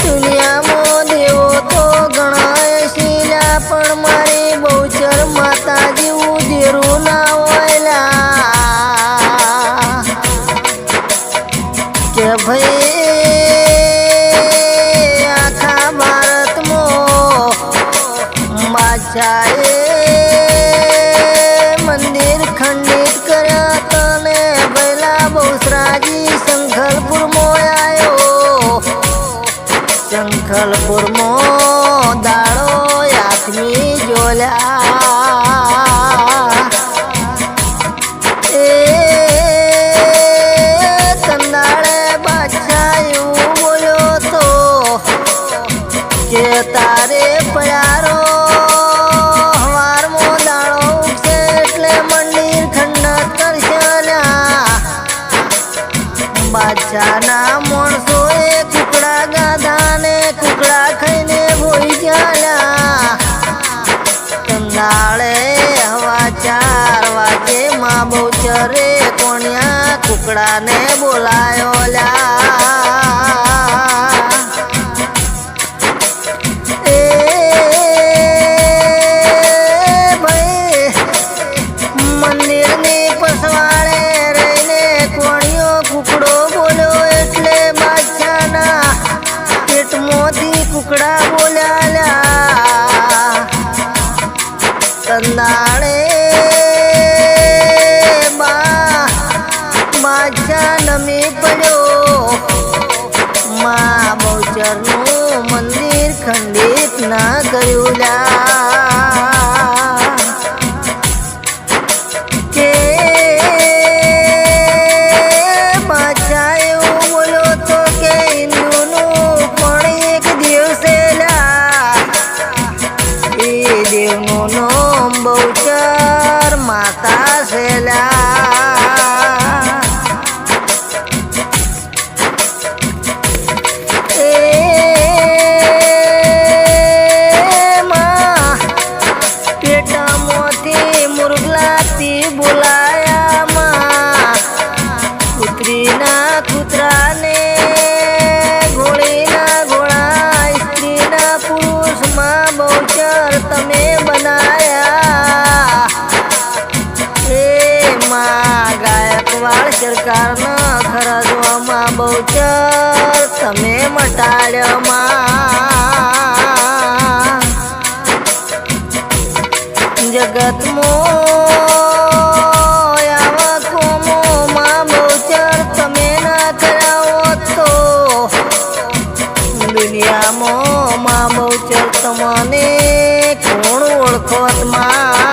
દુનિયામાં દેવો તો ઘણા શીલા પણ મારી બહુચર માતા જેવું દેરું ના હોયલા કે ભાઈ આખા ભારતમાં બાદશાહે મંદિર ખંડિત કર્યા તને પહેલા બહુસરાજી શંખલપુરમાં આવ્યો શંખલપુરમાં દાડો આદમી જોલ્યા એ તંદાળે બાદશાહ એવું બોલ્યો તો કે તારે પ્યારો હવારમાં દાડો ઉગશે એટલે મંદિર ખંડત કરશે બાદશાહના માણસોએ કુકડા ગાધાને કુકડા ખાઈને ભોઈ ગયા તંદાળે હવા 4 વાગે માં બહુચરે કોણિયા કુકડાને બોલાયો મંદિરની પસવાળે રહીને કોણિયો કુકડો બોલ્યો એટલે બાદશાહના પેટમાંથી કુકડા બોલ્યા તંદાળે બાદશાહ નમી પડ્યો માં બહુચરનું મંદિર ખંડિત ના કર્યું કે બાદશાહ એવું બોલ્યો તો કે હિન્દુનું પણ એક દેવ છે એ દેવનું નામ બહુચર માતા છે પેટામાંથી મુરગલાથી બોલાયા માં કૂતરીના કૂતરાને ઘોડીના ઘોડા સ્ત્રીના પુરુષમાં બહુચર તમે બનાયા એ માં ગાયકવાડ સરકારના ખરજવામાં બહુચર તમે મટાડ્યો માં જગતમાં આવા કોમોમાં બહુચર તમે ના કરાવો તો દુનિયામાં માં બહુચર તમને કોણ ઓળખોત માં